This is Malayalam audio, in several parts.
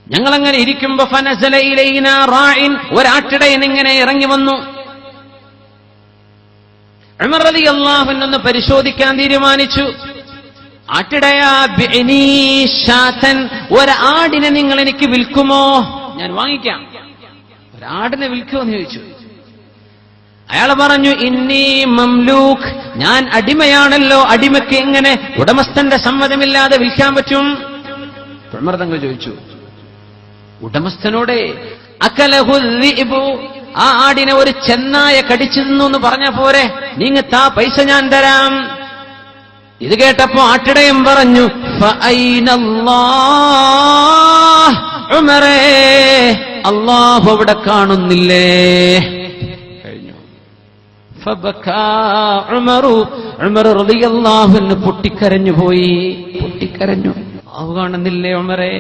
ഞങ്ങളങ്ങനെ ഇരിക്കുമ്പോ ഫനസല ഇലൈനാ റാഇൻ, ഒരാട്ടിടയൻ ഇങ്ങനെ ഇറങ്ങി വന്നു. ഉമർ റളിയല്ലാഹു അൻഹു പരിശോധിക്കാൻ തീരുമാനിച്ചു. ആട്ടിടയാ ബിഇനി ശാതൻ, ഒരാടിനെ നിങ്ങൾ എനിക്ക് വിൽക്കുമോ? ഞാൻ വാങ്ങിക്കാം. ഒരാടിനെ വിൽക്കുമോ എന്ന് ചോദിച്ചു. അയാൾ പറഞ്ഞു, ഇന്നി മംലൂക്ക്, ഞാൻ അടിമയാണല്ലോ, അടിമയ്ക്ക് എങ്ങനെ ഉടമസ്ഥന്റെ സമ്മതമില്ലാതെ വിൽക്കാൻ പറ്റും? ഉമർ തങ്ങൾ ചോദിച്ചു, ഉടമസ്ഥനോടെ അകലഹു ദിഇബു, ആ ആടിനെ ഒരു ചെന്നായ കടിച്ചു തിന്നു എന്ന് പറഞ്ഞ പോരെ, നീങ്ങത്താ പൈസ ഞാൻ തരാം. ഇത് കേട്ടപ്പോ ആട്ടിടയൻ പറഞ്ഞു, ഫഅൈനല്ലാഹ്, ഉമറേ അല്ലാഹു അവിടെ കാണുന്നില്ലേ? കഴിഞ്ഞു. ഫബകാ ഉമറു, ഉമർ റളിയല്ലാഹു അൻഹു പൊട്ടിക്കരഞ്ഞു പോയി. പൊട്ടിക്കരഞ്ഞു. അല്ലാഹു കാണുന്നില്ലേ ഉമറേ?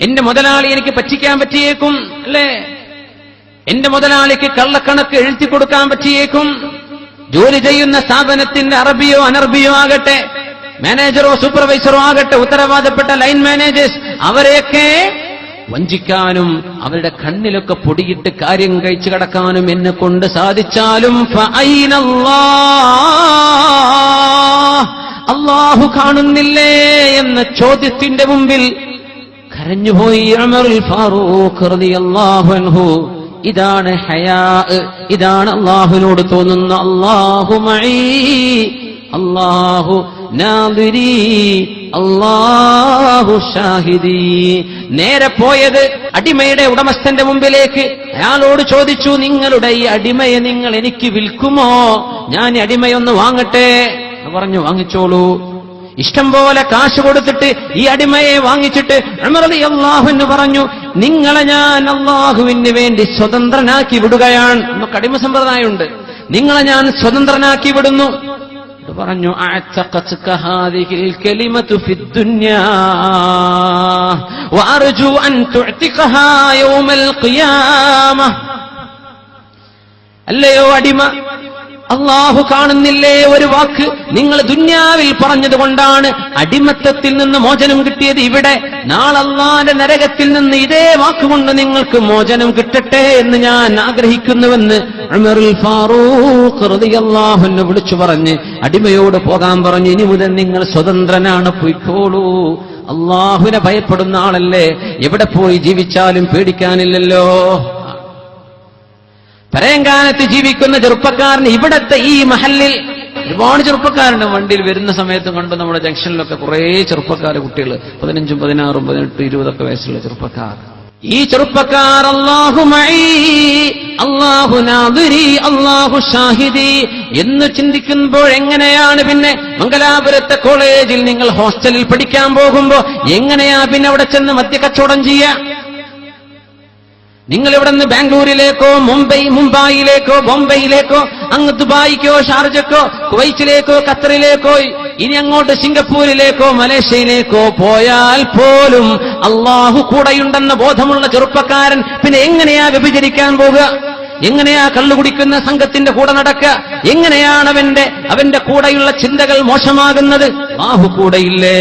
എന്റെ മുതലാളി എനിക്ക് പറ്റിക്കാൻ പറ്റിയേക്കും അല്ലേ? എന്റെ മുതലാളിക്ക് കള്ളക്കണക്ക് എഴുതി കൊടുക്കാൻ പറ്റിയേക്കും. ജോലി ചെയ്യുന്ന സ്ഥാപനത്തിന്റെ അറബിയോ അനർബിയോ ആകട്ടെ, മാനേജറോ സൂപ്പർവൈസറോ ആകട്ടെ, ഉത്തരവാദപ്പെട്ട ലൈൻ മാനേജേഴ്സ്, അവരെയൊക്കെ വഞ്ചിക്കാനും അവരുടെ കണ്ണിലൊക്കെ പൊടിയിട്ട് കാര്യം കഴിച്ചു കടക്കാനും എന്നെ കൊണ്ട് സാധിച്ചാലും അല്ലാഹു കാണുന്നില്ലേ എന്ന ചോദ്യത്തിന്റെ മുമ്പിൽ കരഞ്ഞുപോയി ഉമറുൽ ഫാറൂഖ് റളിയല്ലാഹു അൻഹു. ഇതാണ് ഹയാ, ഇതാണ് അല്ലാഹുവിനോട് തോന്നുന്ന അല്ലാഹു മഈ, അല്ലാഹു നാദിരി, അല്ലാഹു ഷാഹിദി. നേരെ പോയത് അടിമയുടെ ഉടമസ്ഥന്റെ മുമ്പിലേക്ക്. അയാളോട് ചോദിച്ചു, നിങ്ങളുടെ ഈ അടിമയെ നിങ്ങൾ എനിക്ക് വിൽക്കുമോ? ഞാൻ ഈ അടിമയൊന്ന് വാങ്ങട്ടെ. പറഞ്ഞു, വാങ്ങിച്ചോളൂ. ഇഷ്ടം പോലെ കാശ് കൊടുത്തിട്ട് ഈ അടിമയെ വാങ്ങിച്ചിട്ട് ഉമർ റളിയല്ലാഹു അൻഹു പറഞ്ഞു, നിങ്ങളെ ഞാൻ അല്ലാഹുവിന് വേണ്ടി സ്വതന്ത്രനാക്കി വിടുകയാണ്. നമുക്ക് അടിമ സമ്പ്രദായമുണ്ട്. നിങ്ങളെ ഞാൻ സ്വതന്ത്രനാക്കി വിടുന്നു. പറഞ്ഞു, അഅതഖതുക ഹാദിഹിൽ കലിമതു ഫിദ്ദുനിയാ വഅർജു അൻ തുഅതിഖഹാ യൗമൽ ഖിയാമah. അല്ലയോ അടിമ, അല്ലാഹു കാണുന്നില്ലേ ഒരു വാക്ക് നിങ്ങൾ ദുന്യാവിൽ പറഞ്ഞതുകൊണ്ടാണ് അടിമത്തത്തിൽ നിന്ന് മോചനം കിട്ടിയത്. ഇവിടെ നാളെ അല്ലാഹുവിന്റെ നരകത്തിൽ നിന്ന് ഇതേ വാക്കുകൊണ്ട് നിങ്ങൾക്ക് മോചനം കിട്ടട്ടെ എന്ന് ഞാൻ ആഗ്രഹിക്കുന്നുവെന്ന് ഉമറുൽ ഫാറൂഖ് റളിയല്ലാഹു അൻഹു വിളിച്ചു പറഞ്ഞ് അടിമയോട് പോകാൻ പറഞ്ഞു. ഇനി മുതൽ നിങ്ങൾ സ്വതന്ത്രനാണ്, പോയിക്കോളൂ. അല്ലാഹുവിനെ ഭയപ്പെടുന്ന ആളല്ലേ, എവിടെ പോയി ജീവിച്ചാലും പേടിക്കാനില്ലല്ലോ. പരയങ്കാലത്ത് ജീവിക്കുന്ന ചെറുപ്പക്കാരന് ഇവിടത്തെ ഈ മഹല്ലിൽ ഒരുപാട് ചെറുപ്പക്കാരുണ്ട്. വണ്ടിയിൽ വരുന്ന സമയത്ത് കണ്ടു നമ്മുടെ ജംഗ്ഷനിലൊക്കെ കുറെ ചെറുപ്പക്കാർ, കുട്ടികൾ 15, 16, 18, 20 വയസ്സുള്ള ചെറുപ്പക്കാർ. ഈ ചെറുപ്പക്കാർ അല്ലാഹു മഈ, അല്ലാഹു നാദിരി, അല്ലാഹു ഷാഹിദി എന്ന് ചിന്തിക്കുമ്പോൾ എങ്ങനെയാണ് പിന്നെ മംഗലാപുരത്തെ കോളേജിൽ നിങ്ങൾ ഹോസ്റ്റലിൽ പഠിക്കാൻ പോകുമ്പോ എങ്ങനെയാ പിന്നെ അവിടെ ചെന്ന് മദ്യക്കച്ചവടം ചെയ്യാ? നിങ്ങൾ ഇവിടെ നിന്ന് ബാംഗ്ലൂരിലേക്കോ മുംബൈയിലേക്കോ ബോംബെയിലേക്കോ അങ്ങ് ദുബായിക്കോ ഷാർജക്കോ കുവൈറ്റിലേക്കോ ഖത്തറിലേക്കോ ഇനി അങ്ങോട്ട് സിംഗപ്പൂരിലേക്കോ മലേഷ്യയിലേക്കോ പോയാൽ പോലും അല്ലാഹു കൂടെയുണ്ടെന്ന ബോധമുള്ള ചെറുപ്പക്കാരൻ പിന്നെ എങ്ങനെയാ വ്യഭിചരിക്കാൻ പോകുക? എങ്ങനെയാ കള്ളുകുടിക്കുന്ന സംഘത്തിന്റെ കൂടെ നടക്കുക? എങ്ങനെയാണ് അവന്റെ കൂടെയുള്ള ചിന്തകൾ മോശമാകുന്നത്? അല്ലാഹു കൂടെയില്ലേ?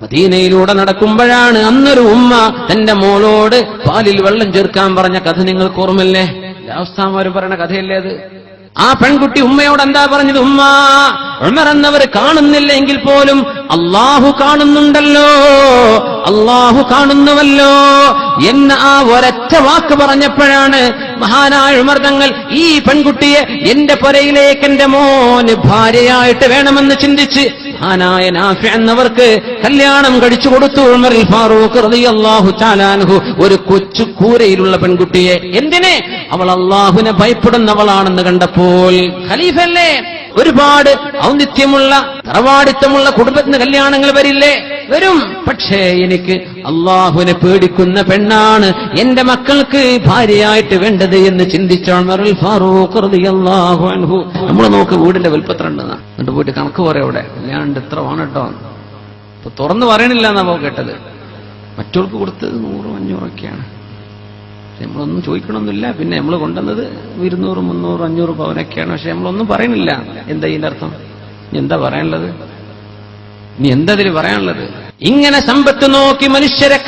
മദീനയിലൂടെ നടക്കുമ്പോഴാണ് അന്നൊരു ഉമ്മ തന്റെ മോളോട് പാലിൽ വെള്ളം ചേർക്കാൻ പറഞ്ഞ കഥ നിങ്ങൾക്ക് ഓർമ്മല്ലേ? ഉസ്താദ്മാര് പറയുന്ന കഥയല്ലേ അത്? ആ പെൺകുട്ടി ഉമ്മയോട് എന്താ പറഞ്ഞത്? ഉമ്മ, ഉമർ എന്നവർ കാണുന്നില്ലെങ്കിൽ പോലും അല്ലാഹു കാണുന്നുണ്ടല്ലോ, അല്ലാഹു കാണുന്നുവല്ലോ എന്ന ആ ഒരൊറ്റ വാക്ക് പറഞ്ഞപ്പോഴാണ് മഹാനായ ഉമർ തങ്ങൾ ഈ പെൺകുട്ടിയെ എന്റെ പുരയിലേക്ക് എന്റെ മോന് ഭാര്യയായിട്ട് വേണമെന്ന് ചിന്തിച്ച് മഹാനായ നാഫി എന്നവർക്ക് കല്യാണം കഴിച്ചു കൊടുത്തു. ഉമർ ഫാറൂഖ് റളിയല്ലാഹു തആല അൻഹു ഒരു കൊച്ചു കൂരയിലുള്ള പെൺകുട്ടിയെ. എന്തിനെ? അവൾ അല്ലാഹുവിനെ ഭയപ്പെടുന്നവളാണെന്ന് കണ്ടപ്പോൾ. ഖലീഫല്ലേ, ഒരുപാട് ഔന്നിത്യമുള്ള തറവാടിത്തമുള്ള കുടുംബത്തിന് കല്യാണങ്ങൾ വരില്ലേ? വരും. പക്ഷേ എനിക്ക് അല്ലാഹുവിനെ പേടിക്കുന്ന പെണ്ണാണ് എന്റെ മക്കൾക്ക് ഭാര്യയായിട്ട് വേണ്ടത് എന്ന് ചിന്തിച്ച ഉമർ ഫാറൂഖ് റളിയല്ലാഹു അൻഹു. നമ്മൾ നോക്ക് വീടിന്റെ വലുപ്പത്തിലുണ്ടെന്നാ, എന്നിട്ട് പോയിട്ട് കണക്ക് പറയാം. അവിടെ കല്യാണം ഇത്ര വേണം കേട്ടോ. ഇപ്പൊ തുറന്നു പറയണില്ല എന്നാ കേട്ടത്. മറ്റവർക്ക് കൊടുത്തത് 100, 500 ഒക്കെയാണ്. നമ്മളൊന്നും ചോദിക്കണമെന്നില്ല. പിന്നെ നമ്മൾ കൊണ്ടുവന്നത് 200, 300, 500 പവനൊക്കെയാണ്. പക്ഷെ നമ്മളൊന്നും പറയണില്ല. എന്താ ഇതിന്റെ അർത്ഥം? ഇനി എന്താ പറയാനുള്ളത്? ഇനി എന്താ ഇതിൽ പറയാനുള്ളത്? ഇങ്ങനെ സമ്പത്ത് നോക്കി മനുഷ്യരെ